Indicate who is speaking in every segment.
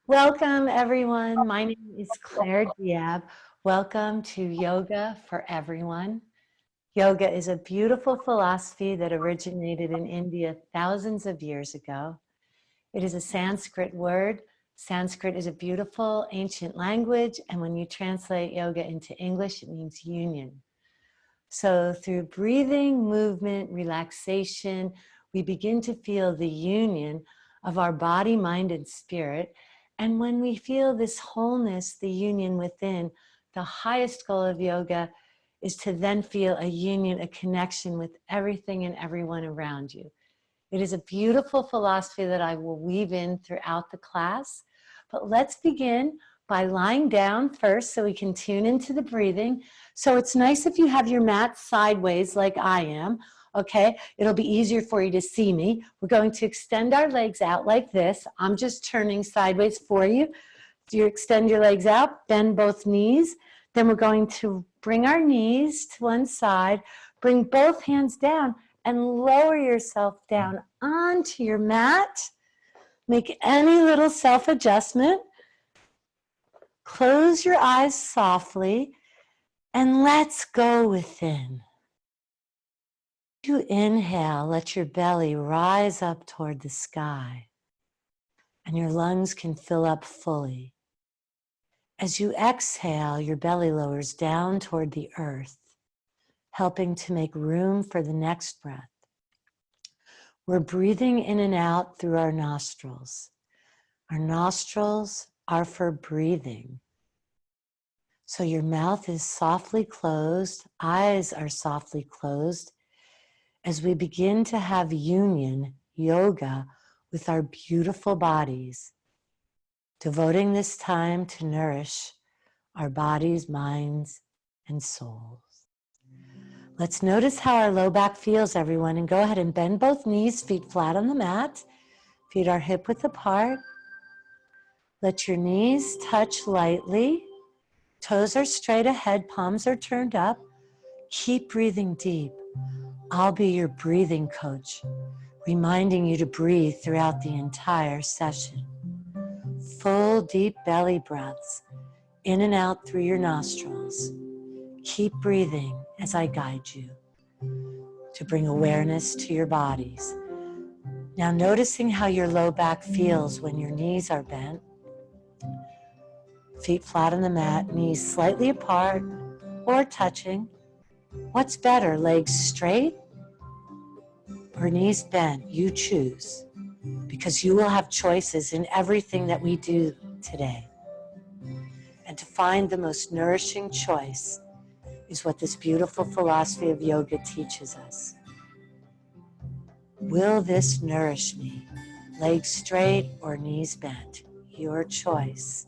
Speaker 1: Welcome, everyone. My name is Claire Diab. Welcome to Yoga for Everyone. Yoga is a beautiful philosophy that originated in India thousands of years ago. It is a Sanskrit word. Sanskrit is a beautiful ancient language, and when you translate yoga into English, it means union. So through breathing, movement, relaxation, we begin to feel the union of our body, mind, and spirit. And when we feel this wholeness, the union within, the highest goal of yoga is to then feel a union, a connection with everything and everyone around you. It is a beautiful philosophy that I will weave in throughout the class. But let's begin by lying down first so we can tune into the breathing. So it's nice if you have your mat sideways like I am, okay? It'll be easier for you to see me. We're going to extend our legs out like this. I'm just turning sideways for you. You extend your legs out, bend both knees. Then we're going to bring our knees to one side, bring both hands down, and lower yourself down onto your mat. Make any little self-adjustment. Close your eyes softly and let's go within. You inhale, let your belly rise up toward the sky and your lungs can fill up fully. As you exhale, your belly lowers down toward the earth, helping to make room for the next breath. We're breathing in and out through our nostrils. Our nostrils are for breathing. So your mouth is softly closed, eyes are softly closed as we begin to have union, yoga, with our beautiful bodies, devoting this time to nourish our bodies, minds, and souls. Let's notice how our low back feels, everyone, and go ahead and bend both knees, feet flat on the mat. Feet are hip width apart. Let your knees touch lightly. Toes are straight ahead, palms are turned up. Keep breathing deep. I'll be your breathing coach, reminding you to breathe throughout the entire session. Full, deep belly breaths, in and out through your nostrils. Keep breathing as I guide you to bring awareness to your bodies. Now noticing how your low back feels when your knees are bent. Feet flat on the mat, knees slightly apart or touching. What's better, legs straight or knees bent? You choose, because you will have choices in everything that we do today. And to find the most nourishing choice is what this beautiful philosophy of yoga teaches us. Will this nourish me? Legs straight or knees bent? Your choice.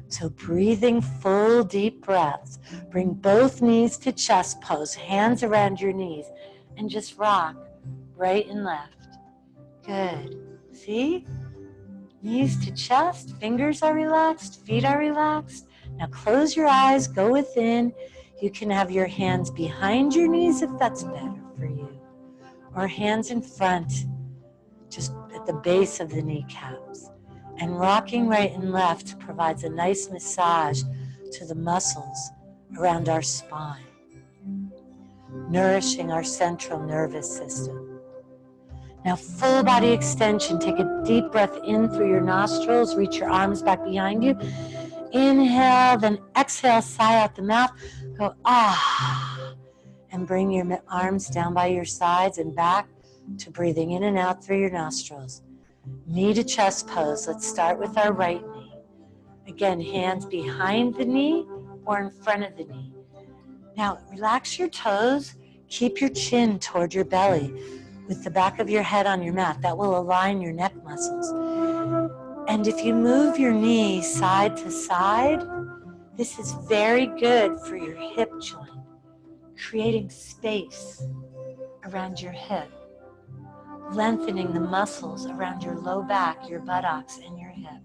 Speaker 1: So breathing full deep breaths, bring both knees to chest pose, hands around your knees, and just rock right and left. Good. See? Knees to chest, fingers are relaxed, feet are relaxed. Now close your eyes, go within. You can have your hands behind your knees if that's better for you, or hands in front, just at the base of the kneecaps. And rocking right and left provides a nice massage to the muscles around our spine, nourishing our central nervous system. Now full body extension, take a deep breath in through your nostrils, reach your arms back behind you. Inhale, then exhale, sigh out the mouth, go ah, and bring your arms down by your sides and back to breathing in and out through your nostrils. Knee to chest pose. Let's start with our right knee. Again, hands behind the knee or in front of the knee. Now, relax your toes. Keep your chin toward your belly with the back of your head on your mat. That will align your neck muscles. And if you move your knee side to side, this is very good for your hip joint, creating space around your hip, lengthening the muscles around your low back, your buttocks, and your hip.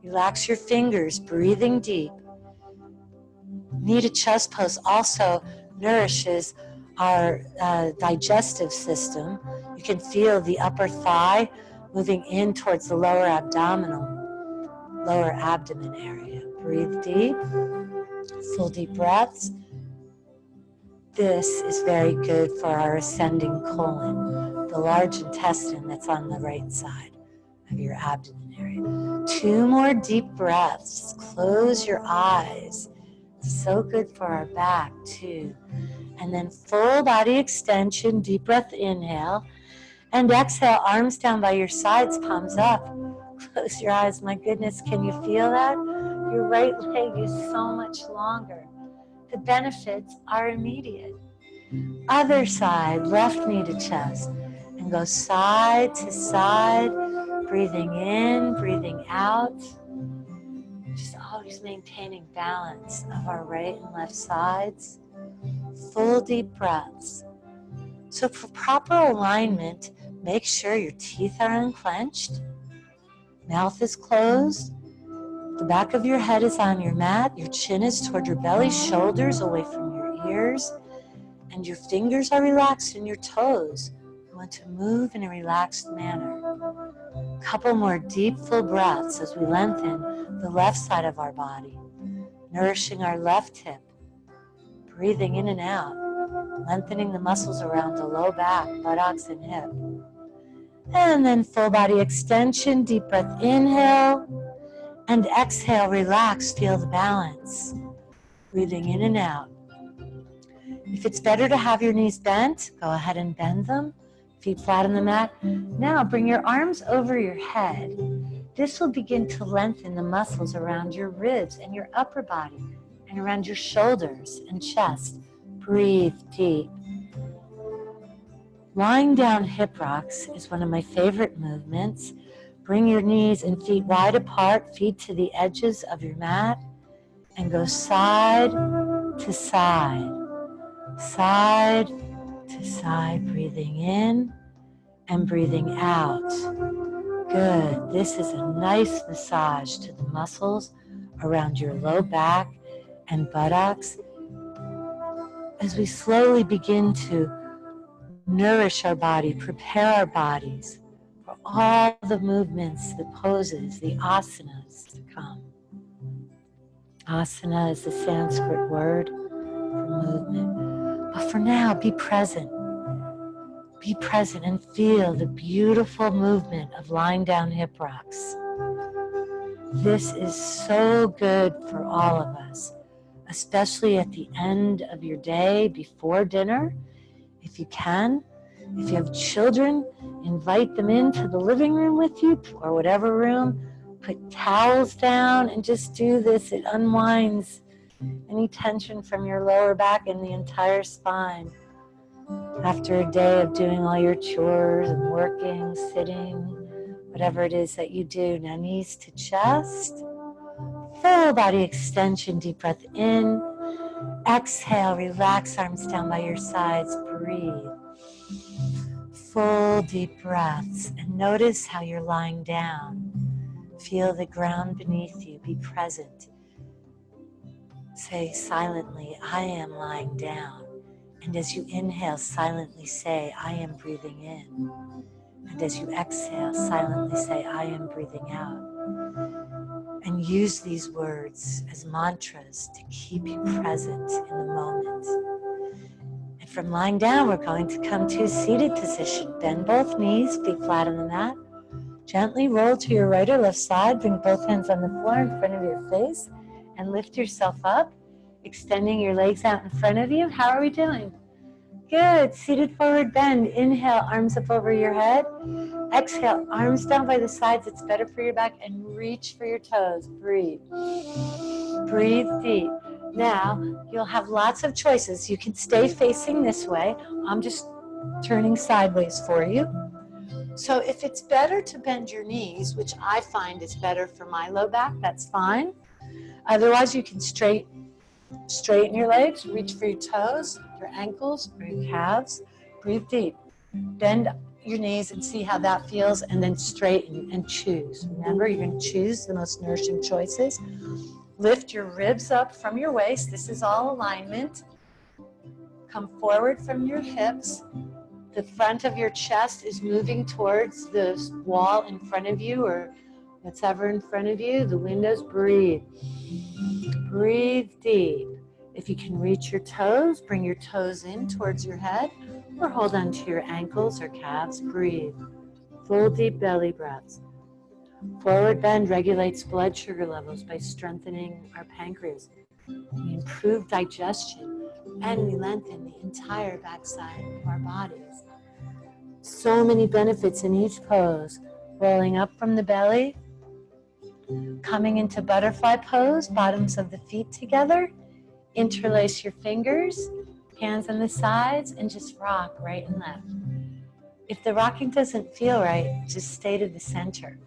Speaker 1: Relax your fingers, breathing deep. Knee to chest pose also nourishes our digestive system. You can feel the upper thigh moving in towards the lower abdominal. lower abdomen area. Breathe deep, full deep breaths. This is very good for our ascending colon, the large intestine that's on the right side of your abdomen area. 2 more deep breaths. Close your eyes. It's so good for our back too. And then full body extension, deep breath, inhale. And exhale, arms down by your sides, palms up. Close your eyes. My goodness, can you feel that? Your right leg is so much longer. The benefits are immediate. Other side, left knee to chest. And go side to side, breathing in, breathing out. Just always maintaining balance of our right and left sides. Full deep breaths. So for proper alignment, make sure your teeth are unclenched, mouth is closed, the back of your head is on your mat, your chin is toward your belly, shoulders away from your ears, and your fingers are relaxed in your toes. You want to move in a relaxed manner. A couple more deep, full breaths as we lengthen the left side of our body, nourishing our left hip, breathing in and out, lengthening the muscles around the low back, buttocks, and hip. And then full body extension, deep breath, inhale, and exhale, relax, feel the balance. Breathing in and out. If it's better to have your knees bent, go ahead and bend them, feet flat on the mat. Now bring your arms over your head. This will begin to lengthen the muscles around your ribs and your upper body and around your shoulders and chest. Breathe deep. Lying down hip rocks is one of my favorite movements. Bring your knees and feet wide apart, feet to the edges of your mat, and go side to side, side to side, breathing in and breathing out. Good. This is a nice massage to the muscles around your low back and buttocks as we slowly begin to nourish our body, prepare our bodies for all the movements, the poses, the asanas to come. Asana is the Sanskrit word for movement. But for now, be present. Be present and feel the beautiful movement of lying down hip rocks. This is so good for all of us, especially at the end of your day, before dinner. If you can, if you have children, invite them into the living room with you or whatever room. Put towels down and just do this. It unwinds any tension from your lower back and the entire spine. After a day of doing all your chores and working, sitting, whatever it is that you do. Now knees to chest. Full body extension, deep breath in. Exhale, relax, arms down by your sides, breathe. Full deep breaths and notice how you're lying down. Feel the ground beneath you, be present. Say silently, I am lying down. And as you inhale, silently say, I am breathing in. And as you exhale, silently say, I am breathing out. And use these words as mantras to keep you present in the moment. And from lying down, we're going to come to a seated position. Bend both knees, feet flat on the mat. Gently roll to your right or left side. Bring both hands on the floor in front of your face. And lift yourself up, extending your legs out in front of you. How are we doing? Good. Seated forward bend. Inhale, arms up over your head. Exhale, arms down by the sides. It's better for your back. And reach for your toes. Breathe. Breathe deep. Now, you'll have lots of choices. You can stay facing this way. I'm just turning sideways for you. So if it's better to bend your knees, which I find is better for my low back, that's fine. Otherwise, you can straighten your legs, reach for your toes, your ankles, or your calves. Breathe deep. Bend your knees and see how that feels, and then straighten and choose. Remember, you're going to choose the most nourishing choices. Lift your ribs up from your waist. This is all alignment. Come forward from your hips. The front of your chest is moving towards the wall in front of you, or Whatever in front of you, the windows, breathe. Breathe deep. If you can reach your toes, bring your toes in towards your head or hold on to your ankles or calves. Breathe. Full deep belly breaths. Forward bend regulates blood sugar levels by strengthening our pancreas. We improve digestion and we lengthen the entire backside of our bodies. So many benefits in each pose. Rolling up from the belly, coming into butterfly pose, bottoms of the feet together. Interlace your fingers, hands on the sides, and just rock right and left. If the rocking doesn't feel right, just stay to the center.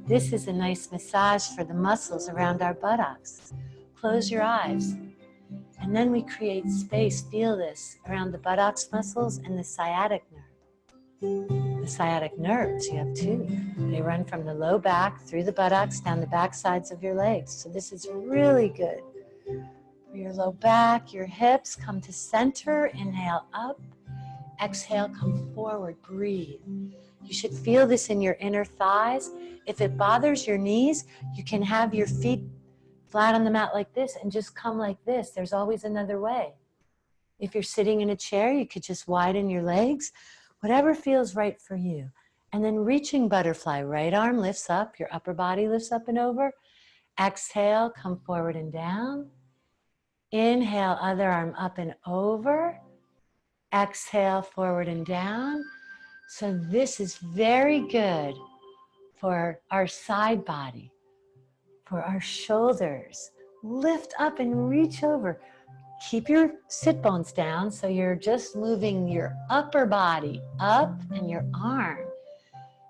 Speaker 1: This is a nice massage for the muscles around our buttocks. Close your eyes. And then we create space, feel this, around the buttocks muscles and the sciatic nerve. The sciatic nerves, you have two. They run from the low back through the buttocks down the back sides of your legs. So this is really good. For your low back, your hips, come to center, inhale up. Exhale, come forward, breathe. You should feel this in your inner thighs. If it bothers your knees, you can have your feet flat on the mat like this and just come like this. There's always another way. If you're sitting in a chair, you could just widen your legs, whatever feels right for you. And then reaching butterfly, right arm lifts up, your upper body lifts up and over. Exhale, come forward and down. Inhale, other arm up and over. Exhale, forward and down. So this is very good for our side body, for our shoulders. Lift up and reach over. Keep your sit bones down so you're just moving your upper body up and your arm.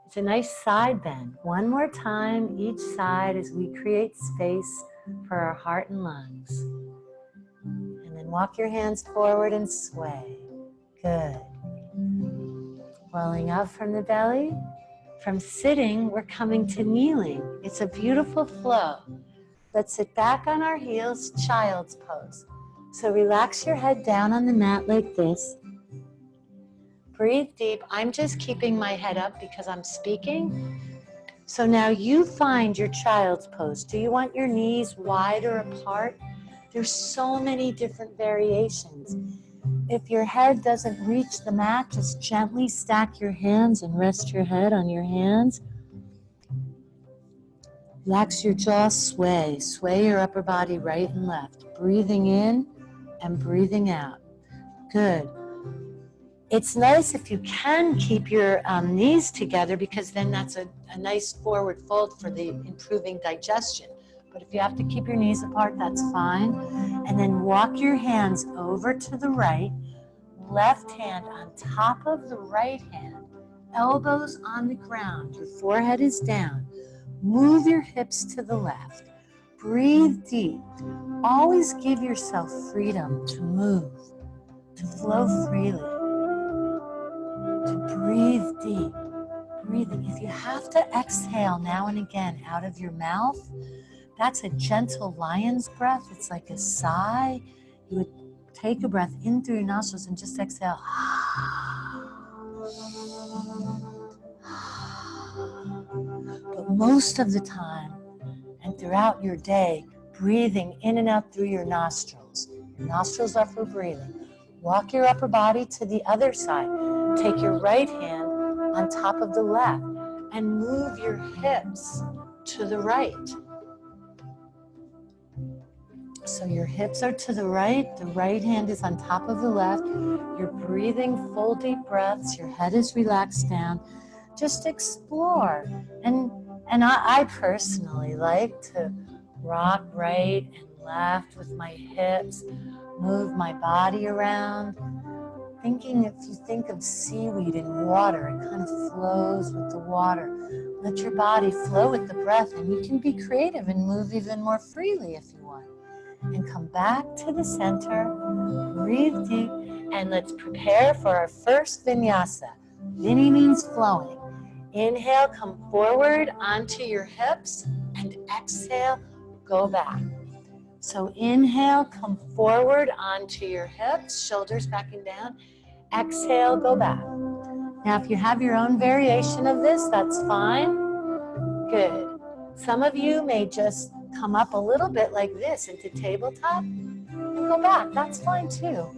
Speaker 1: It's a nice side bend. One more time, each side as we create space for our heart and lungs. And then walk your hands forward and sway. Good. Rolling up from the belly. From sitting, we're coming to kneeling. It's a beautiful flow. Let's sit back on our heels, child's pose. So relax your head down on the mat like this. Breathe deep. I'm just keeping my head up because I'm speaking. So now you find your child's pose. Do you want your knees wider apart? There's so many different variations. If your head doesn't reach the mat, just gently stack your hands and rest your head on your hands. Relax your jaw, sway. Sway your upper body right and left. Breathing in and breathing out. Good. It's nice if you can keep your knees together because then that's a nice forward fold for the improving digestion. But if you have to keep your knees apart, that's fine. And then walk your hands over to the right, left hand on top of the right hand, elbows on the ground, your forehead is down. Move your hips to the left. Breathe deep. Always give yourself freedom to move, to flow freely, to breathe deep. Breathing. If you have to exhale now and again out of your mouth, that's a gentle lion's breath. It's like a sigh. You would take a breath in through your nostrils and just exhale. But most of the time and throughout your day, breathing in and out through your nostrils. Your nostrils are for breathing. Walk your upper body to the other side. Take your right hand on top of the left and move your hips to the right. So your hips are to the right hand is on top of the left. You're breathing full deep breaths, your head is relaxed down. Just explore. And I personally like to rock right and left with my hips, move my body around. Thinking, if you think of seaweed in water, it kind of flows with the water. Let your body flow with the breath, and you can be creative and move even more freely if you want. And come back to the center, breathe deep, and let's prepare for our first vinyasa. Vini means flowing. Inhale, come forward onto your hips, and exhale, go back. So inhale, come forward onto your hips, shoulders back and down. Exhale, go back. Now, if you have your own variation of this, that's fine. Good. Some of you may just come up a little bit like this into tabletop and go back. That's fine too.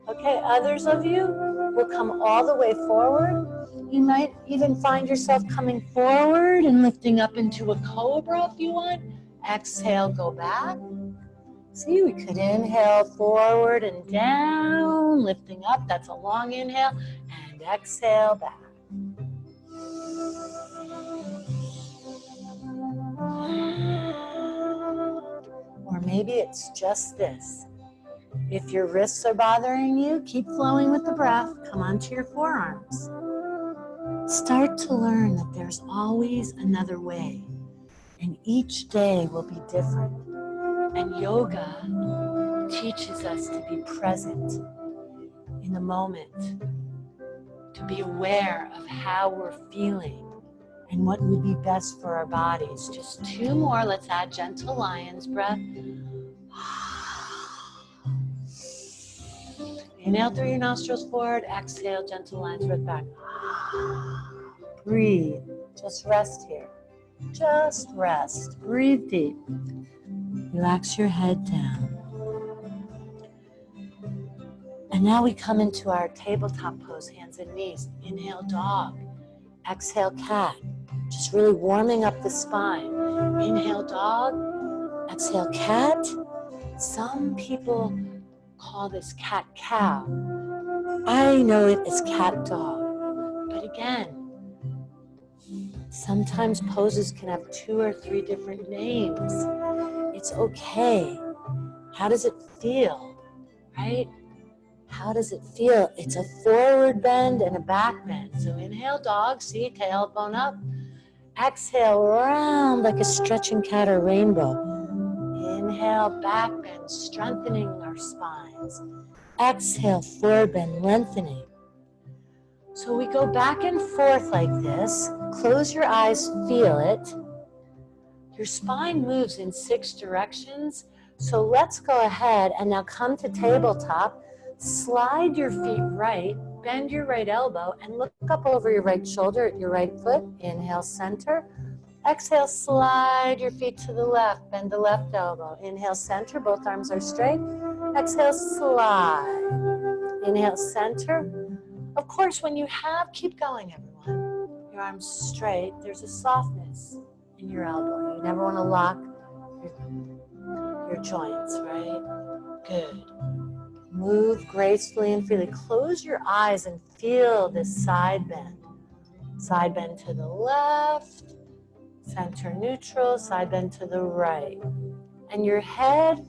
Speaker 1: Okay, others of you will come all the way forward. You might even find yourself coming forward and lifting up into a cobra if you want. Exhale, go back. See, we could inhale forward and down, lifting up. That's a long inhale. And exhale back. Or maybe it's just this. If your wrists are bothering you, keep flowing with the breath. Come onto your forearms. Start to learn that there's always another way, and each day will be different. And yoga teaches us to be present in the moment, to be aware of how we're feeling and what would be best for our bodies. Just 2 more. Let's add gentle lion's breath. Inhale through your nostrils forward. Exhale, gentle lion's breath back. Breathe. Just rest here. Just rest. Breathe deep. Relax your head down. And now we come into our tabletop pose, hands and knees. Inhale, dog. Exhale, cat. Just really warming up the spine. Inhale, dog. Exhale, cat. Some people call this cat-cow. I know it as cat-dog. But again, sometimes poses can have 2 or 3 different names. It's okay. How does it feel, right? How does it feel? It's a forward bend and a back bend. So inhale, dog. See, tailbone up. Exhale, round like a stretching cat or rainbow. Inhale, back bend, strengthening our spines. Exhale, forward bend, lengthening. So we go back and forth like this. Close your eyes, feel it. Your spine moves in 6 directions. So let's go ahead and now come to tabletop. Slide your feet right, bend your right elbow, and look up over your right shoulder at your right foot. Inhale, center. Exhale, slide your feet to the left, bend the left elbow. Inhale, center, both arms are straight. Exhale, slide. Inhale, center. Of course, when you have, keep going, everyone. Your arms straight. There's a softness in your elbow. You never want to lock your joints, right? Good. Move gracefully and freely. Close your eyes and feel this side bend. Side bend to the left, center neutral, side bend to the right. And your head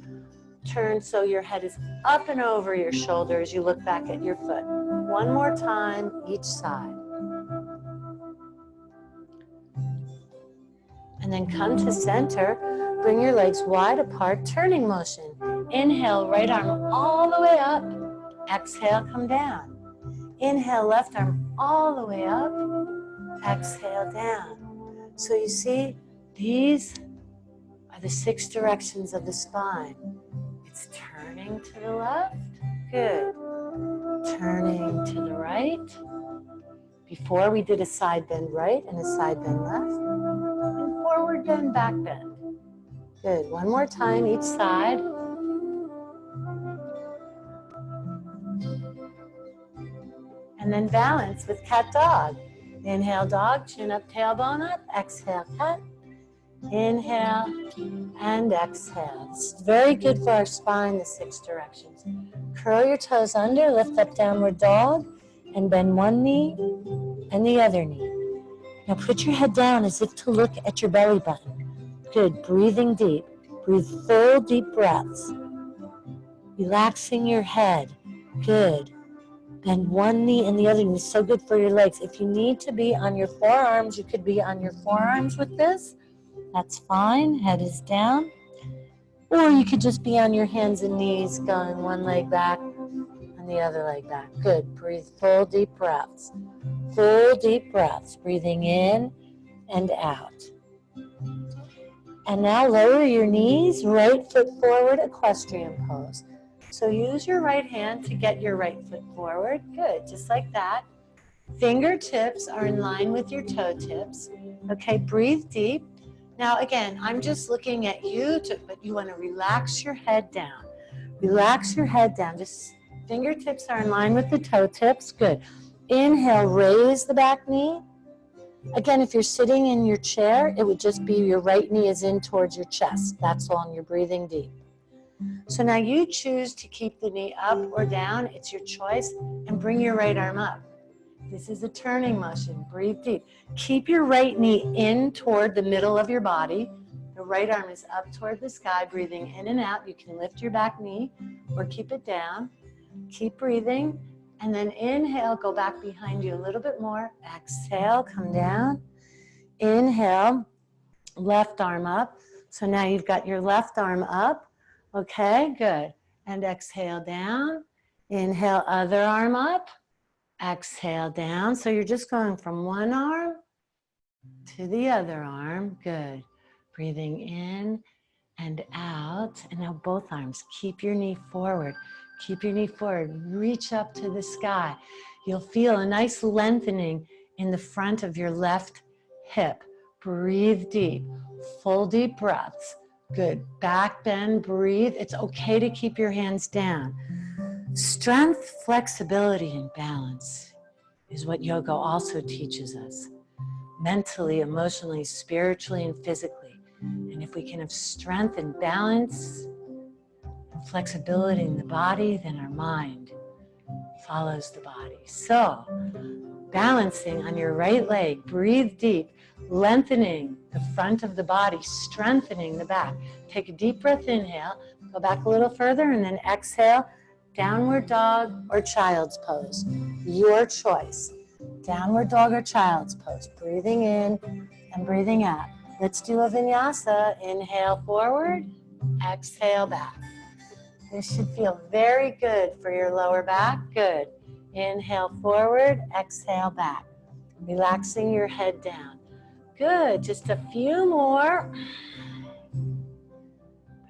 Speaker 1: turns so your head is up and over your shoulders. You look back at your foot. One more time, each side. And then come to center. Bring your legs wide apart, turning motion. Inhale, right arm all the way up. Exhale, come down. Inhale, left arm all the way up. Exhale, down. So you see, these are the 6 directions of the spine. It's turning to the left. Good. Turning to the right. Before we did a side bend right and a side bend left. And forward bend, back bend. Good. One more time, each side. And then balance with cat dog. Inhale, dog, chin up, tailbone up. Exhale, cat. Inhale and exhale. It's very good for our spine, the 6 directions. Curl your toes under, lift up downward dog, and bend one knee and the other knee. Now put your head down as if to look at your belly button. Good. Breathing deep. Breathe full, deep breaths. Relaxing your head. Good. Bend one knee and the other knee. So good for your legs. If you need to be on your forearms, you could be on your forearms with this. That's fine. Head is down. Or you could just be on your hands and knees, going one leg back and the other leg back. Good. Breathe full, deep breaths. Full, deep breaths. Breathing in and out. And now lower your knees, right foot forward, equestrian pose. So use your right hand to get your right foot forward. Good, just like that. Fingertips are in line with your toe tips. Okay, breathe deep. Now again, I'm just looking at you, but you want to relax your head down. Relax your head down. Just fingertips are in line with the toe tips. Good. Inhale, raise the back knee. Again, if you're sitting in your chair, it would just be your right knee is in towards your chest. That's long. You're breathing deep. So now you choose to keep the knee up or down. It's your choice. And bring your right arm up. This is a turning motion. Breathe deep. Keep your right knee in toward the middle of your body. The right arm is up toward the sky, breathing in and out. You can lift your back knee or keep it down. Keep breathing. And then inhale, go back behind you a little bit more. Exhale, come down. Inhale, left arm up. So now you've got your left arm up. Okay, good. And exhale down. Inhale, other arm up. Exhale down. So you're just going from one arm to the other arm. Good. Breathing in and out. And now both arms. Keep your knee forward. Keep your knee forward. Reach up to the sky. You'll feel a nice lengthening in the front of your left hip. Breathe deep. Full deep breaths. Good. Back bend. Breathe. It's okay to keep your hands down. Strength, flexibility, and balance is what yoga also teaches us. Mentally, emotionally, spiritually, and physically. And if we can have strength and balance and flexibility in the body, then our mind follows the body. So, balancing on your right leg, breathe deep, lengthening the front of the body, strengthening the back. Take a deep breath, inhale, go back a little further, and then exhale, downward dog or child's pose. Your choice. Downward dog or child's pose. Breathing in and breathing out. Let's do a vinyasa. Inhale forward, exhale back. This should feel very good for your lower back. Good. Inhale forward, exhale back. Relaxing your head down. Good. Just a few more.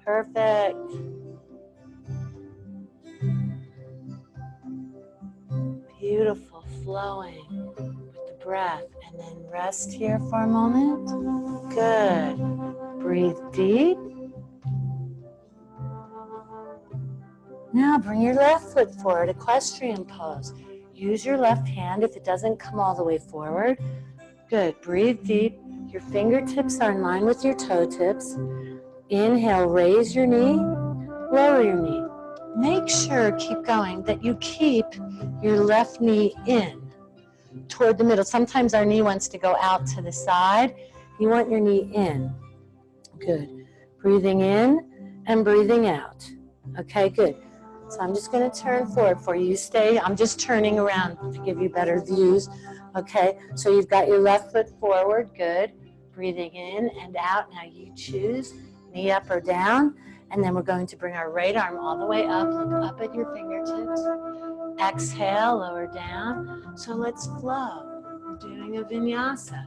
Speaker 1: Perfect. Beautiful, flowing with the breath. And then rest here for a moment. Good. Breathe deep. Now bring your left foot forward, equestrian pose. Use your left hand if it doesn't come all the way forward. Good. Breathe deep. Your fingertips are in line with your toe tips. Inhale, raise your knee, lower your knee. Make sure, keep going, that you keep your left knee in toward the middle. Sometimes our knee wants to go out to the side. You want your knee in. Good. Breathing in and breathing out. Okay, good. So I'm just going to turn forward for you. You stay. I'm just turning around to give you better views. Okay, so you've got your left foot forward. Good. Breathing in and out. Now you choose knee up or down. And then we're going to bring our right arm all the way up. Look up at your fingertips. Exhale, lower down. So let's flow. We're doing a vinyasa.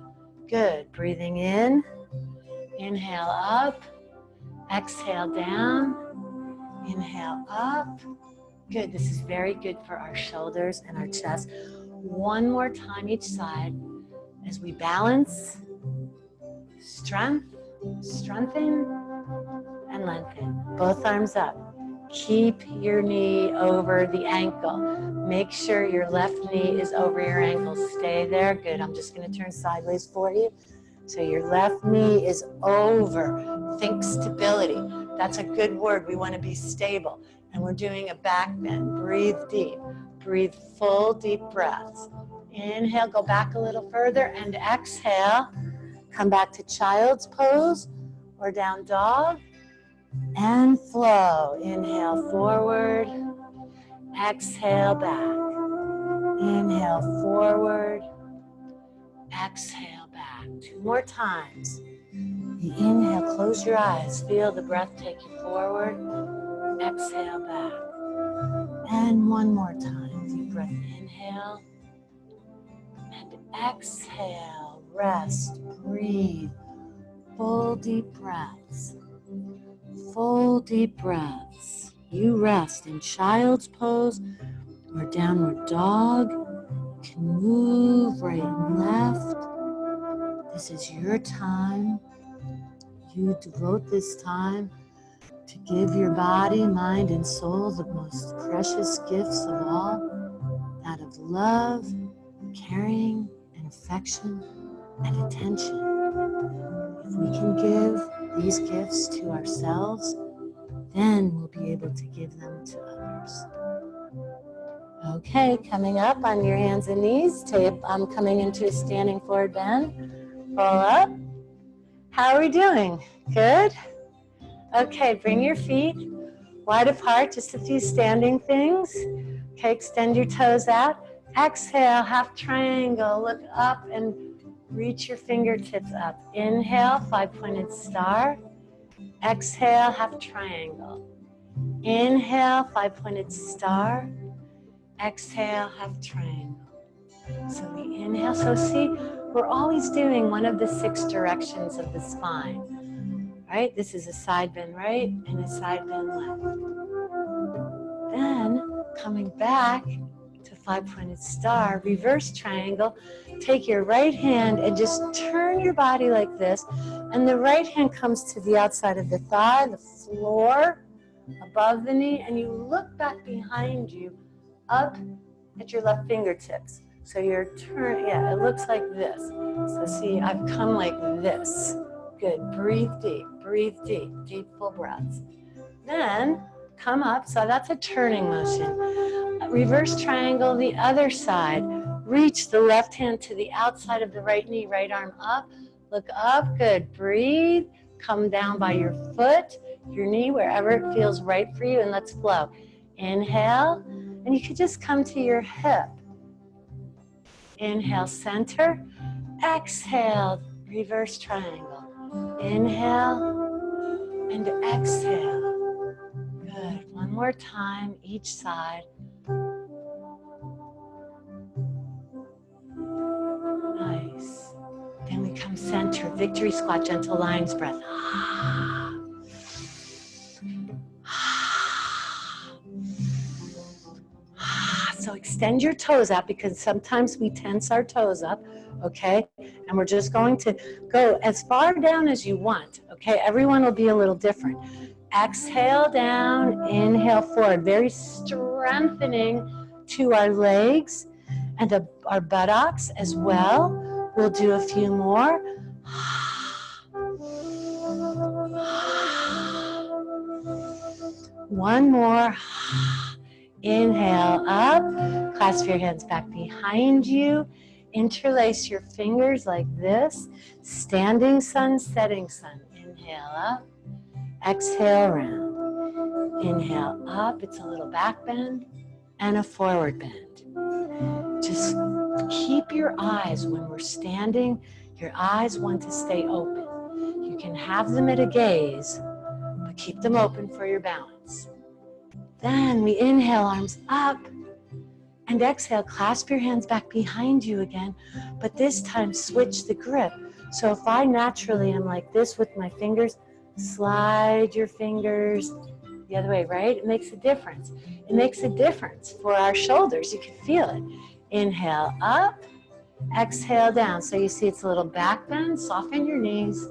Speaker 1: Good. Breathing in. Inhale up. Exhale down. Inhale up. Good. This is very good for our shoulders and our chest. One more time each side as we balance. Strength, strengthen, and lengthen. Both arms up. Keep your knee over the ankle. Make sure your left knee is over your ankle. Stay there. Good. I'm just going to turn sideways for you. So your left knee is over. Think stability. That's a good word. We want to be stable. And we're doing a back bend. Breathe deep. Breathe full deep breaths. Inhale, go back a little further, and exhale. Come back to child's pose or down dog and flow. Inhale forward. Exhale back. Inhale forward. Exhale back. 2 more times. The inhale, close your eyes. Feel the breath take you forward. Exhale back. And 1 more time. Deep breath, inhale. And exhale. Rest. Breathe. Full deep breaths. Full deep breaths. You rest in child's pose or downward dog. You can move right and left. This is your time. You devote this time to give your body, mind, and soul the most precious gifts of all, that of love, caring, and affection, and attention. If we can give these gifts to ourselves, then we'll be able to give them to others. Okay, coming up on your hands and knees. I'm coming into a standing forward bend. Roll up. How are we doing? Good? Okay, bring your feet wide apart, just a few standing things. Okay, extend your toes out. Exhale, half triangle, look up and reach your fingertips up. Inhale, 5-pointed star. Exhale, half triangle. Inhale, 5-pointed star. Exhale, half triangle. So we inhale. So see, we're always doing one of the 6 directions of the spine. Right? This is a side bend right and a side bend left. Then coming back to 5-pointed star, reverse triangle. Take your right hand and just turn your body like this. And the right hand comes to the outside of the thigh, the floor, above the knee, and you look back behind you, up at your left fingertips. So you're it looks like this. So see, I've come like this. Good, breathe deep, deep full breaths. Then come up, so that's a turning motion. Reverse triangle the other side. Reach the left hand to the outside of the right knee, right arm up. Look up, good, breathe. Come down by your foot, your knee, wherever it feels right for you, and let's flow. Inhale, and you could just come to your hip. Inhale, center. Exhale, reverse triangle. Inhale and exhale. Good. One more time, each side. Nice. Then we come center. Victory squat, gentle lion's breath. So extend your toes out, because sometimes we tense our toes up, okay? And we're just going to go as far down as you want, okay? Everyone will be a little different. Exhale down, inhale forward. Very strengthening to our legs and our buttocks as well. We'll do a few more. One more. Inhale up, clasp your hands back behind you, interlace your fingers like this, standing sun, setting sun. Inhale up, exhale round. Inhale up, it's a little back bend and a forward bend. Just keep your eyes, when we're standing, your eyes want to stay open. You can have them at a gaze, but keep them open for your balance. Then we inhale, arms up, and exhale, clasp your hands back behind you again, but this time switch the grip. So if I naturally am like this with my fingers, slide your fingers the other way, right? It makes a difference. It makes a difference for our shoulders. You can feel it. Inhale up, exhale down. So you see it's a little back bend, soften your knees,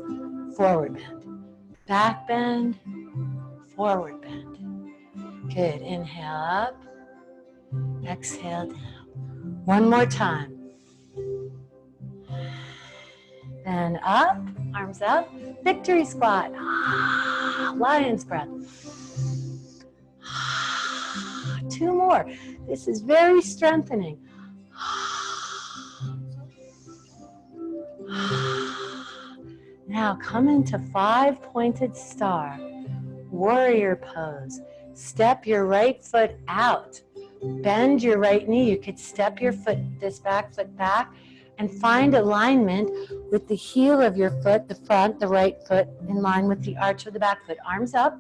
Speaker 1: forward bend. Back bend, forward bend. Good, inhale up, exhale down. One more time. Then up, arms up, victory squat. Lion's breath. 2 more. This is very strengthening. Now come into 5-pointed star, warrior pose. Step your right foot out. Bend your right knee. You could step your foot, this back foot back, and find alignment with the heel of your foot, the front, the right foot, in line with the arch of the back foot. Arms up.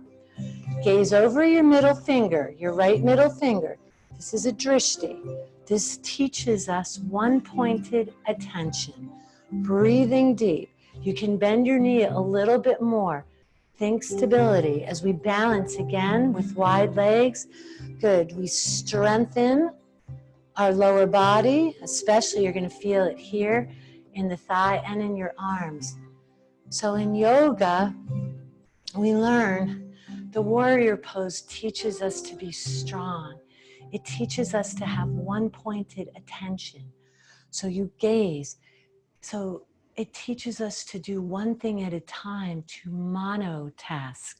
Speaker 1: Gaze over your middle finger, your right middle finger. This is a drishti. This teaches us one-pointed attention. Breathing deep. You can bend your knee a little bit more. Think stability as we balance again with wide legs. Good. We strengthen our lower body, especially you're going to feel it here in the thigh and in your arms. So in yoga, we learn the warrior pose teaches us to be strong. It teaches us to have one-pointed attention. So you gaze. So it teaches us to do one thing at a time, to monotask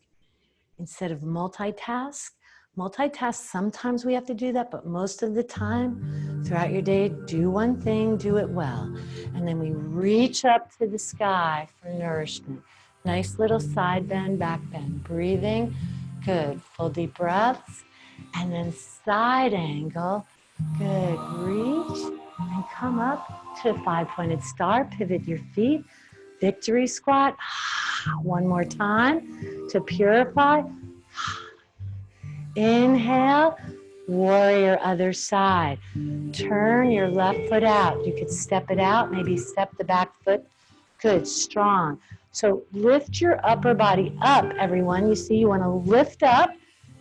Speaker 1: instead of multitask. Multitask, sometimes we have to do that, but most of the time throughout your day, do one thing, do it well. And then we reach up to the sky for nourishment. Nice little side bend, back bend, breathing. Good, full deep breaths. And then side angle. Good, reach and come up to 5-pointed star. Pivot your feet. Victory squat. One more time to purify. Inhale, warrior other side. Turn your left foot out. You could step it out, maybe step the back foot. Good, strong. So lift your upper body up, everyone. You see, you want to lift up.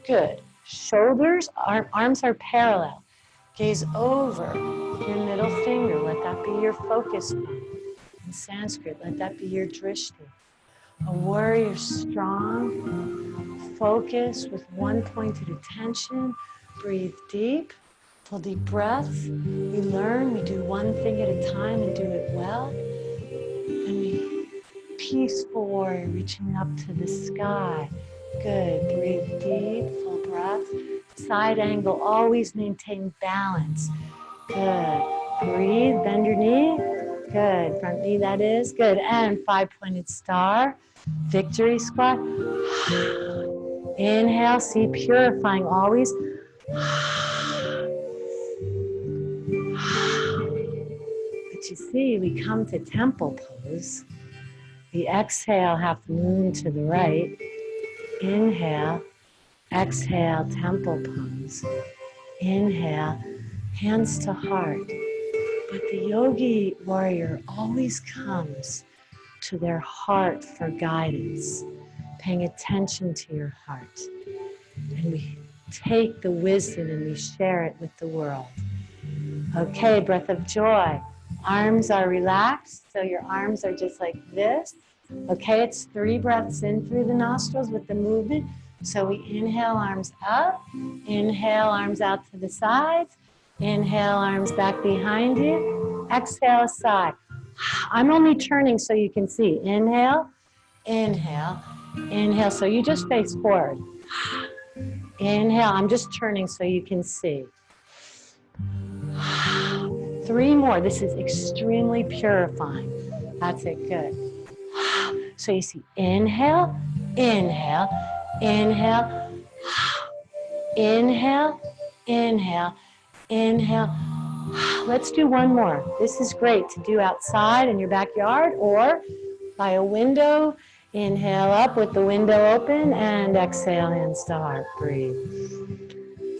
Speaker 1: Good. Shoulders, arms are parallel. Gaze over your middle finger. Let that be your focus point. In Sanskrit, let that be your drishti. A warrior strong, focus with one-pointed attention. Breathe deep, full deep breaths. We learn, we do one thing at a time and do it well. And we peaceful warrior reaching up to the sky. Good, breathe deep, full breath. Side angle, always maintain balance. Good, breathe, bend your knee. Good, front knee that is. Good, and 5-pointed star. Victory squat. Inhale, see, purifying always. But you see, we come to temple pose. We exhale, half moon to the right. Inhale, exhale, temple pose. Inhale, hands to heart. But the yogi warrior always comes to their heart for guidance, paying attention to your heart. And we take the wisdom and we share it with the world. Okay, breath of joy. Arms are relaxed, so your arms are just like this. Okay, it's 3 breaths in through the nostrils with the movement. So we inhale, arms up. Inhale, arms out to the sides. Inhale, arms back behind you. Exhale, side. I'm only turning so you can see. Inhale, inhale, inhale. So you just face forward. Inhale, I'm just turning so you can see. 3 more. This is extremely purifying. That's it, good. So you see, inhale, inhale, inhale, inhale, inhale, inhale. Let's do one more. This is great to do outside in your backyard or by a window. Inhale up with the window open and exhale, hands to heart. Breathe.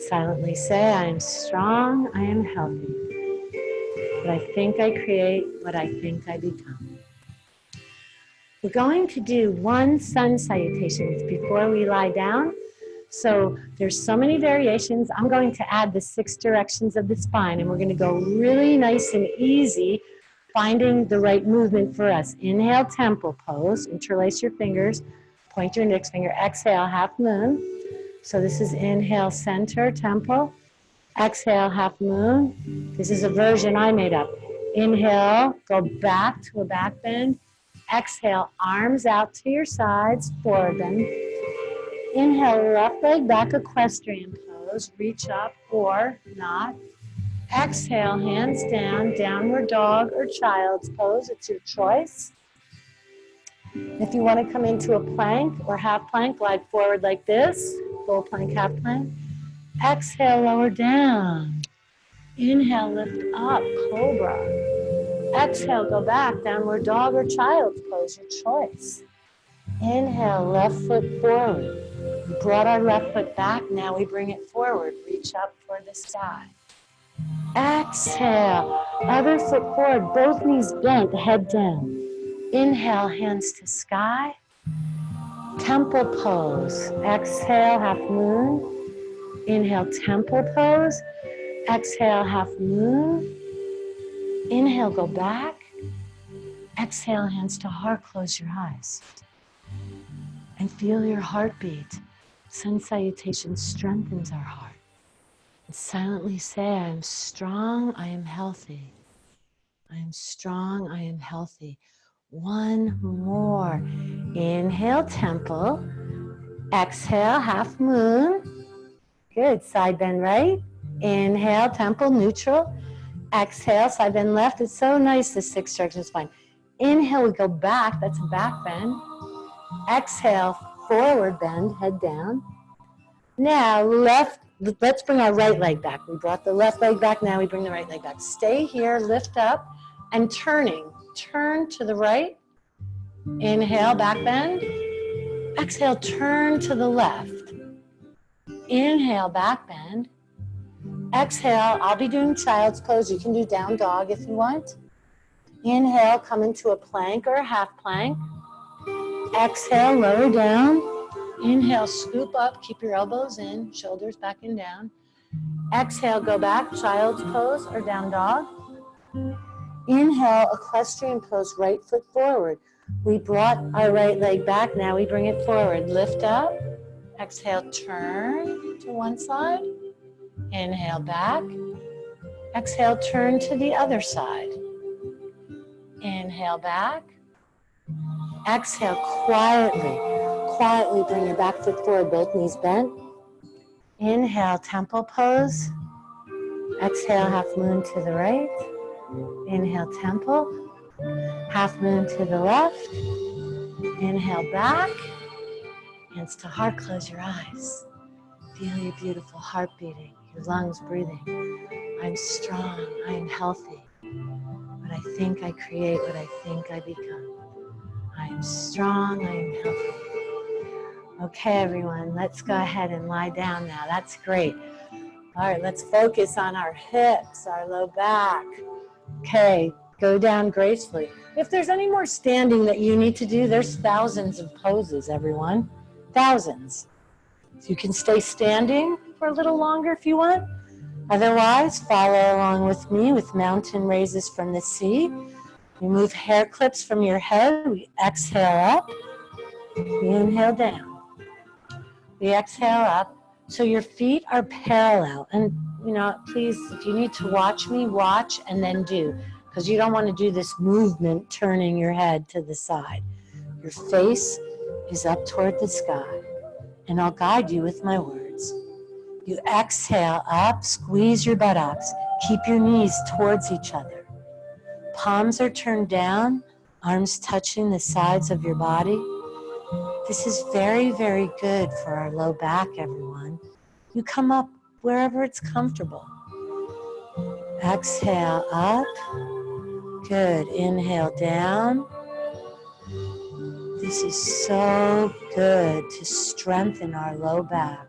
Speaker 1: Silently say, I am strong, I am healthy. What I think I create, what I think I become. We're going to do 1 sun salutation before we lie down. So there's so many variations. I'm going to add the 6 directions of the spine, and we're going to go really nice and easy, finding the right movement for us. Inhale, temple pose. Interlace your fingers. Point your index finger. Exhale, half moon. So this is inhale, center, temple. Exhale, half moon. This is a version I made up. Inhale, go back to a back bend. Exhale, arms out to your sides, forward bend. Inhale, left leg back, equestrian pose. Reach up or not. Exhale, hands down, downward dog or child's pose. It's your choice. If you want to come into a plank or half plank, glide forward like this. Full plank, half plank. Exhale, lower down. Inhale, lift up, cobra. Exhale, go back, downward dog or child's pose, your choice. Inhale, left foot forward. We brought our left foot back, now we bring it forward. Reach up toward the sky. Exhale, other foot forward, both knees bent, head down. Inhale, hands to sky. Temple pose. Exhale, half moon. Inhale, temple pose. Exhale, half moon. Inhale, go back. Exhale, hands to heart, close your eyes. And feel your heartbeat. Sun salutation strengthens our heart. And silently say, I am strong, I am healthy. I am strong, I am healthy. One more. Inhale, temple. Exhale, half moon. Good, side bend right. Inhale, temple, neutral. Exhale, side bend left. It's so nice, this 6 direction spine. Inhale, we go back, that's a back bend. Exhale, forward bend, head down. Now, let's bring our right leg back. We brought the left leg back, now we bring the right leg back. Stay here, lift up, and turning. Turn to the right. Inhale, back bend. Exhale, turn to the left. Inhale, back bend. Exhale, I'll be doing child's pose. You can do down dog if you want. Inhale, come into a plank or a half plank. Exhale, lower down. Inhale, scoop up, keep your elbows in, shoulders back and down. Exhale, go back, child's pose or down dog. Inhale, equestrian pose, right foot forward. We brought our right leg back, now we bring it forward. Lift up, exhale, turn to one side. Inhale, back. Exhale, turn to the other side. Inhale, back. Exhale, quietly bring your back foot forward, both knees bent. Inhale, temple pose. Exhale, half moon to the right. Inhale, temple. Half moon to the left. Inhale, back. Hands to heart, close your eyes. Feel your beautiful heart beating, your lungs breathing. I'm strong, I am healthy. What I think I create, what I think I become. I am strong, I am healthy. Okay, everyone, let's go ahead and lie down now. That's great. All right, let's focus on our hips, our low back. Okay, go down gracefully. If there's any more standing that you need to do, there's thousands of poses, everyone. Thousands. So you can stay standing for a little longer if you want. Otherwise, follow along with me with mountain raises from the sea. Remove hair clips from your head. We exhale up. We inhale down. We exhale up. So your feet are parallel. And, please, if you need to watch me, watch and then do. Because you don't want to do this movement turning your head to the side. Your face is up toward the sky. And I'll guide you with my words. You exhale up, squeeze your buttocks. Keep your knees towards each other. Palms are turned down, arms touching the sides of your body. This is very, very good for our low back, everyone. You come up wherever it's comfortable. Exhale up. Good. Inhale down. This is so good to strengthen our low back,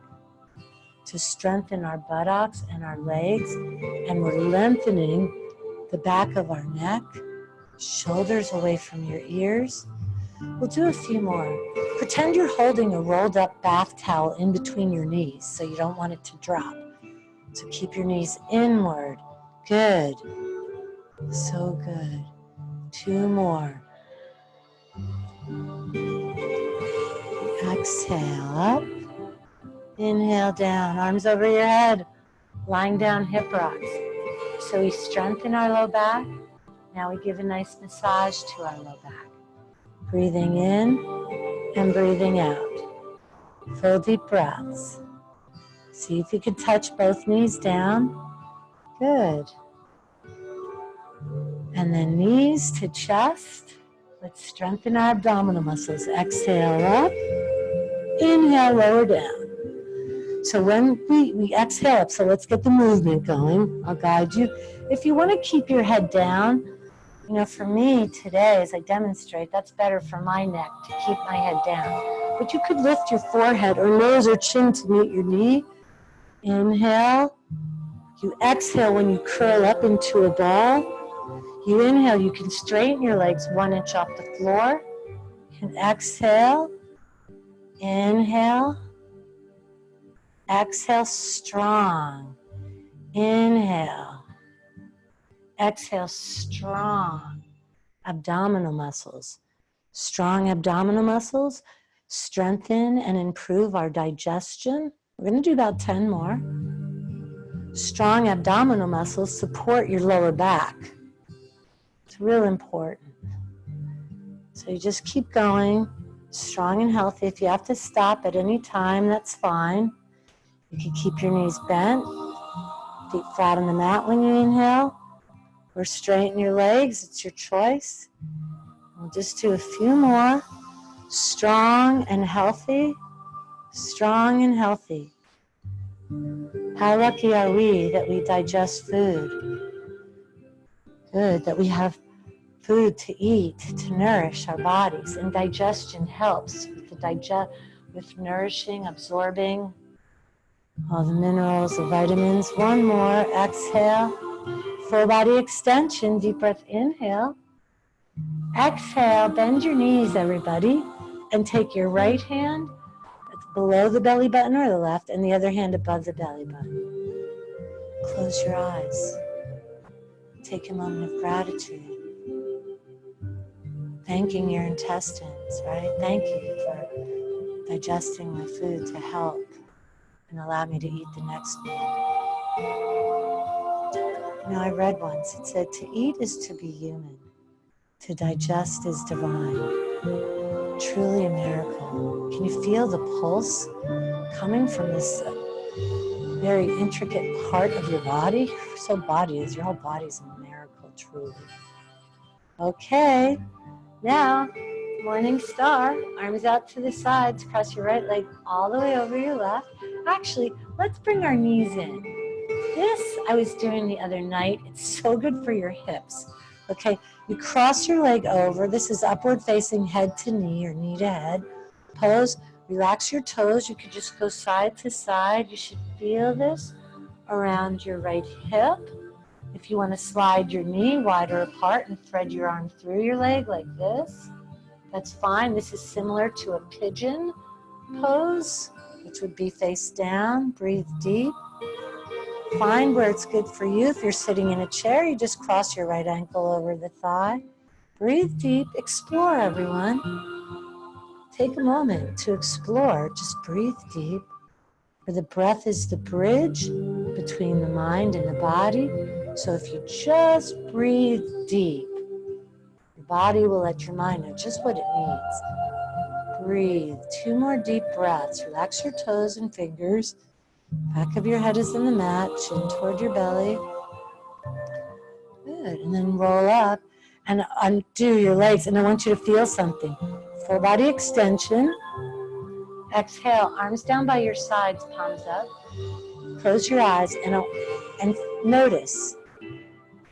Speaker 1: to strengthen our buttocks and our legs, and we're lengthening the back of our neck, shoulders away from your ears. We'll do a few more. Pretend you're holding a rolled up bath towel in between your knees so you don't want it to drop. So keep your knees inward. Good. So good. 2 more. Exhale up. Inhale down. Arms over your head. Lying down, hip rocks. So we strengthen our low back. Now we give a nice massage to our low back. Breathing in and breathing out. Full deep breaths. See if you can touch both knees down. Good. And then knees to chest. Let's strengthen our abdominal muscles. Exhale up. Inhale, lower down. So when we exhale up, so let's get the movement going. I'll guide you. If you want to keep your head down, for me today, as I demonstrate, that's better for my neck to keep my head down. But you could lift your forehead or nose or chin to meet your knee. Inhale. You exhale when you curl up into a ball. You inhale, you can straighten your legs 1 inch off the floor. And exhale. Inhale. Exhale strong. Inhale. Exhale strong. abdominal muscles. Strong abdominal muscles strengthen and improve our digestion. We're going to do about 10 more. Strong abdominal muscles support your lower back. It's real important. So you just keep going, strong and healthy. If you have to stop at any time, that's fine. You can keep your knees bent, feet flat on the mat when you inhale, or straighten your legs. It's your choice. We'll just do a few more. Strong and healthy. Strong and healthy. How lucky are we that we digest food? Good, that we have food to eat, to nourish our bodies. And digestion helps with nourishing, absorbing all the minerals, the vitamins. One more, exhale. Full body extension, deep breath, inhale. Exhale, bend your knees, everybody, and take your right hand below the belly button or the left, and the other hand above the belly button. Close your eyes. Take a moment of gratitude. Thanking your intestines, right? Thank you for digesting my food to help and allow me to eat the next meal. You know, I read once, it said, to eat is to be human. To digest is divine. Truly a miracle. Can you feel the pulse coming from this very intricate part of your body? Your whole body is a miracle, truly. Okay, now, Morningstar, arms out to the sides, cross your right leg all the way over your left. Actually, let's bring our knees in. This I was doing the other night. It's so good for your hips. Okay, you cross your leg over. This is upward facing head to knee or knee to head. Pose, relax your toes. You could just go side to side. You should feel this around your right hip. If you want to slide your knee wider apart and thread your arm through your leg like this, that's fine. This is similar to a pigeon pose, which would be face down. Breathe deep. Find where it's good for you. If you're sitting in a chair, you just cross your right ankle over the thigh. Breathe deep. Explore, everyone. Take a moment to explore. Just breathe deep. For the breath is the bridge between the mind and the body. So if you just breathe deep, your body will let your mind know just what it needs. Breathe. 2 more deep breaths. Relax your toes and fingers. Back of your head is in the mat, chin toward your belly. Good. And then roll up and undo your legs. And I want you to feel something. Full body extension. Exhale, arms down by your sides, palms up. Close your eyes and notice.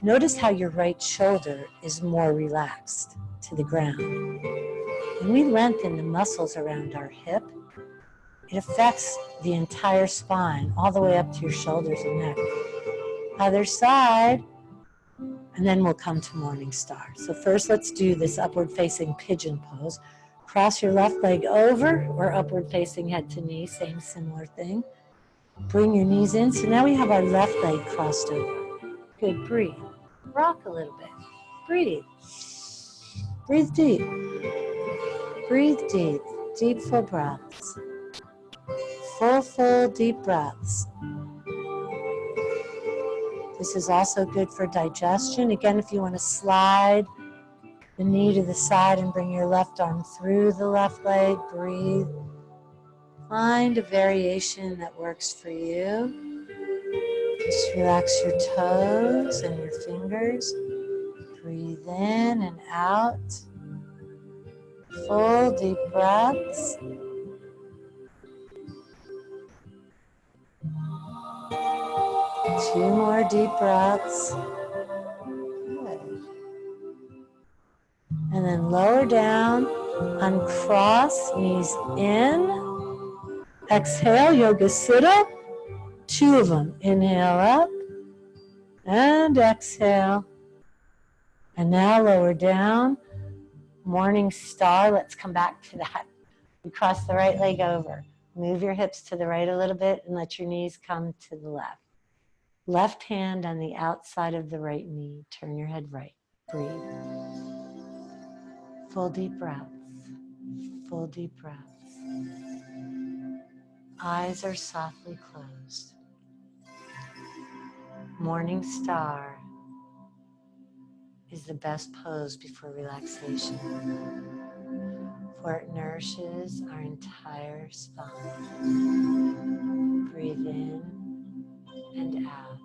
Speaker 1: Notice how your right shoulder is more relaxed to the ground. When we lengthen the muscles around our hip, it affects the entire spine, all the way up to your shoulders and neck. Other side, and then we'll come to Morningstar. So first, let's do this upward facing pigeon pose. Cross your left leg over, or upward facing head to knee, same similar thing. Bring your knees in. So now we have our left leg crossed over. Good, breathe. Rock a little bit. Breathe. Breathe deep. Breathe deep. Deep, full breaths. Full, deep breaths. This is also good for digestion. Again, if you want to slide the knee to the side and bring your left arm through the left leg, breathe. Find a variation that works for you. Just relax your toes and your fingers. Breathe in and out. Full deep breaths. Two more deep breaths. Good. And then lower down, uncross, knees in. Exhale, Yoga Siddha. 2 of them. Inhale up and exhale. And now lower down, Morningstar. Let's come back to that. We cross the right leg over. Move your hips to the right a little bit and let your knees come to the left. Left hand on the outside of the right knee. Turn your head right. Breathe. Full deep breaths. Full deep breaths. Eyes are softly closed. Morningstar is the best pose before relaxation, for it nourishes our entire spine. Breathe in and out,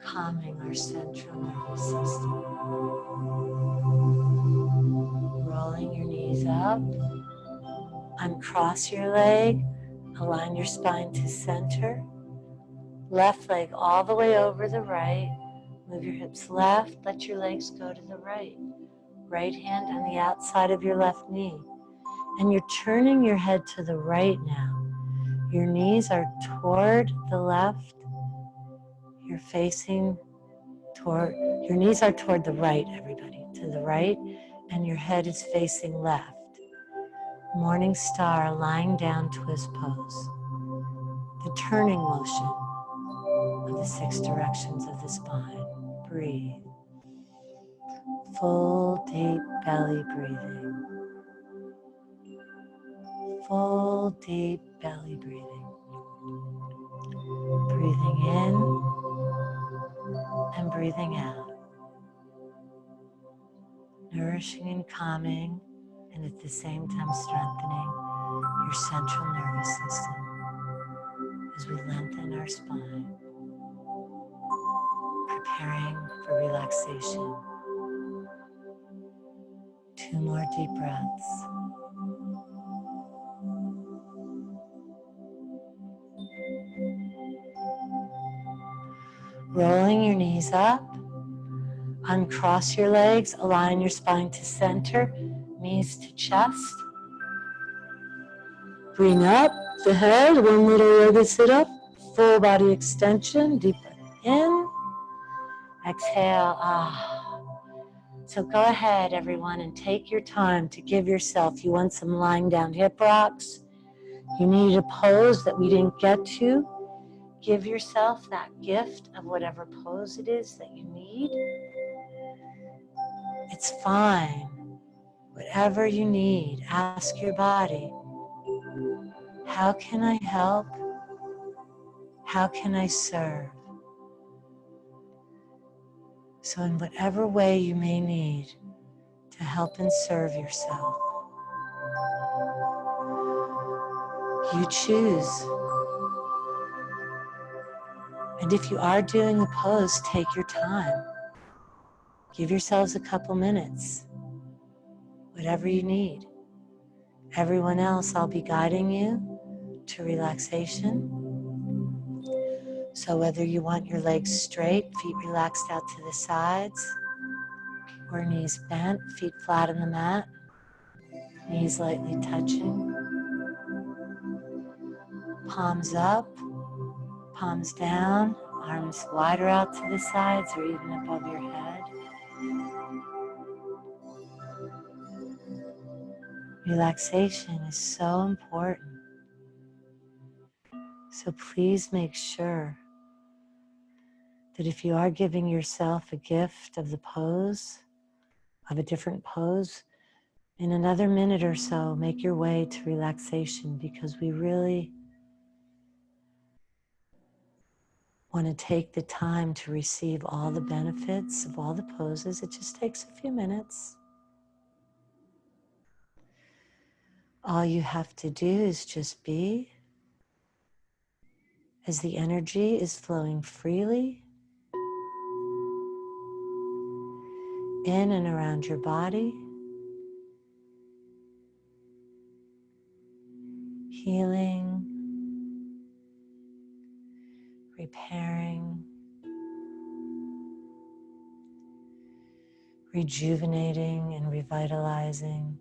Speaker 1: calming our central nervous system. Rolling your knees up, uncross your leg, align your spine to center. Left leg all the way over the right. Move your hips left, let your legs go to the right. Right hand on the outside of your left knee. And you're turning your head to the right now. Your knees are toward the left. Your knees are toward the right, everybody, to the right, and your head is facing left. Morningstar, lying down twist pose. The turning motion of the 6 directions of the spine. Breathe. Full deep belly breathing. Full deep belly breathing. Breathing in and breathing out. Nourishing and calming, and at the same time strengthening your central nervous system as we lengthen our spine, preparing for relaxation. 2 more deep breaths. Rolling your knees up, uncross your legs, align your spine to center, knees to chest. Bring up the head, one little yoga sit up, full body extension, deep breath in, exhale, So go ahead, everyone, and take your time to give yourself, you want some lying down hip rocks, you need a pose that we didn't get to, give yourself that gift of whatever pose it is that you need. It's fine. Whatever you need, ask your body, how can I help? How can I serve? So in whatever way you may need to help and serve yourself, you choose. And if you are doing a pose, take your time. Give yourselves a couple minutes, whatever you need. Everyone else, I'll be guiding you to relaxation. So whether you want your legs straight, feet relaxed out to the sides, or knees bent, feet flat on the mat, knees lightly touching, palms up, palms down, arms wider out to the sides or even above your head. Relaxation is so important. So please make sure that if you are giving yourself a gift of the pose, of a different pose, in another minute or so, make your way to relaxation, because we really want to take the time to receive all the benefits of all the poses. It just takes a few minutes. All you have to do is just be, as the energy is flowing freely in and around your body, healing, repairing, rejuvenating and revitalizing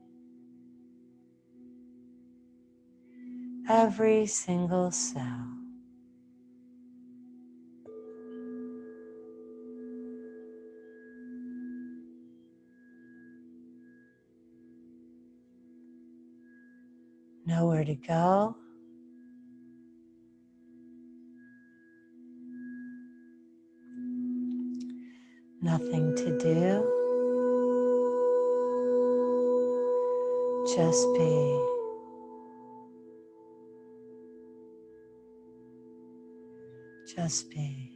Speaker 1: every single cell. Nowhere to go. Nothing to do. Just be. Just be.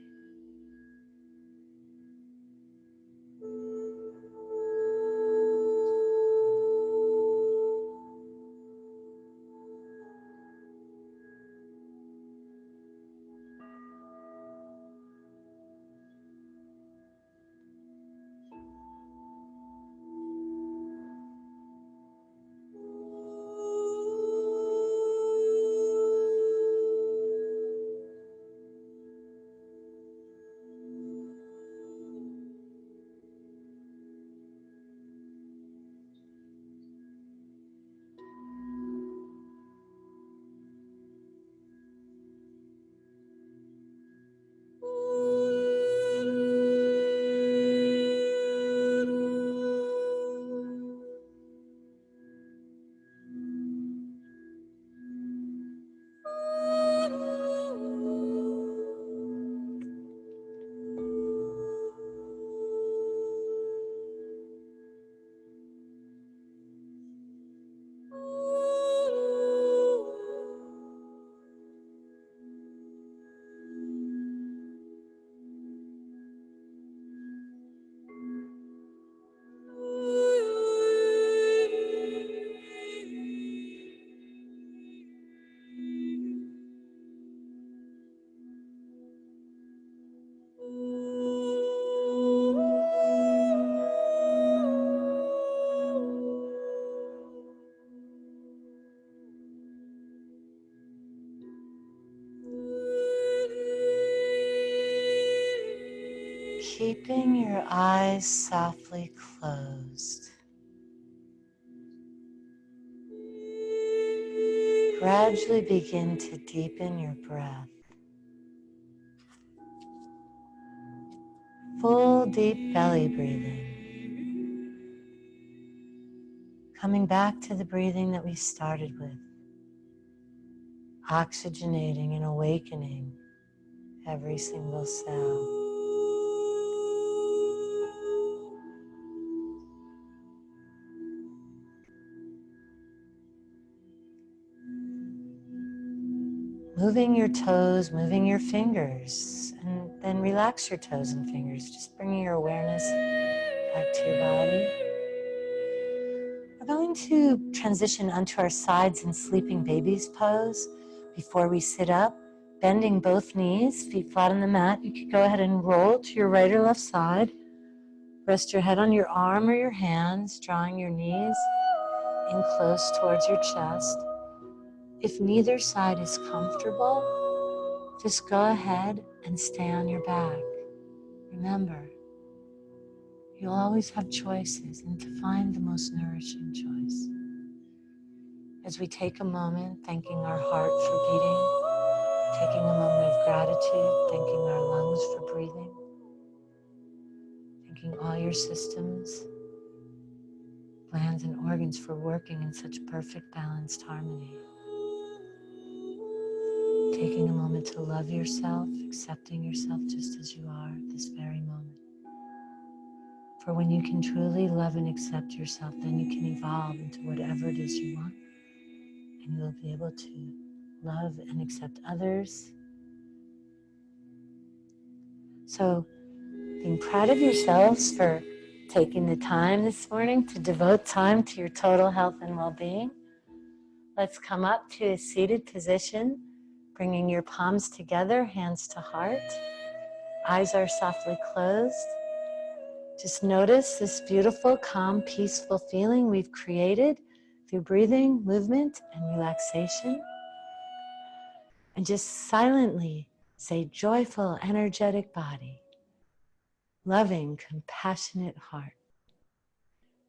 Speaker 1: Keeping your eyes softly closed, gradually begin to deepen your breath. Full deep belly breathing. Coming back to the breathing that we started with. Oxygenating and awakening every single cell. Moving your toes, moving your fingers, and then relax your toes and fingers, just bringing your awareness back to your body. We're going to transition onto our sides in sleeping baby's pose before we sit up, bending both knees, feet flat on the mat. You could go ahead and roll to your right or left side. Rest your head on your arm or your hands, drawing your knees in close towards your chest. If neither side is comfortable, just go ahead and stay on your back. Remember, you'll always have choices, and to find the most nourishing choice. As we take a moment, thanking our heart for beating, taking a moment of gratitude, thanking our lungs for breathing, thanking all your systems, glands and organs for working in such perfect balanced harmony. Taking a moment to love yourself, accepting yourself just as you are at this very moment. For when you can truly love and accept yourself, then you can evolve into whatever it is you want. And you'll be able to love and accept others. So, being proud of yourselves for taking the time this morning to devote time to your total health and well-being. Let's come up to a seated position, bringing your palms together, hands to heart. Eyes are softly closed. Just notice this beautiful, calm, peaceful feeling we've created through breathing, movement, and relaxation. And just silently say, joyful, energetic body, loving, compassionate heart,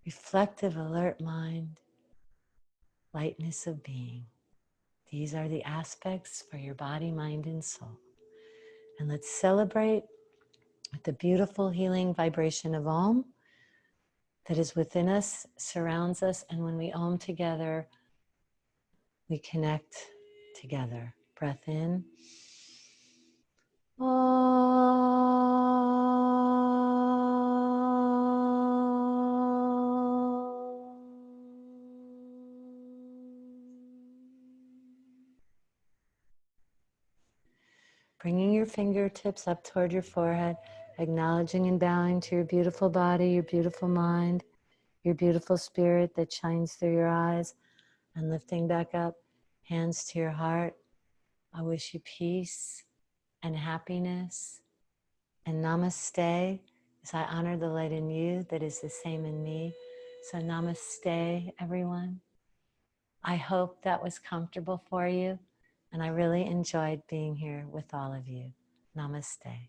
Speaker 1: reflective, alert mind, lightness of being. These are the aspects for your body, mind, and soul. And let's celebrate with the beautiful healing vibration of Om that is within us, surrounds us, and when we Om together, we connect together. Breath in. Bringing your fingertips up toward your forehead, acknowledging and bowing to your beautiful body, your beautiful mind, your beautiful spirit that shines through your eyes, and lifting back up, hands to your heart. I wish you peace and happiness and namaste as I honor the light in you that is the same in me. So namaste, everyone. I hope that was comfortable for you, and I really enjoyed being here with all of you. Namaste.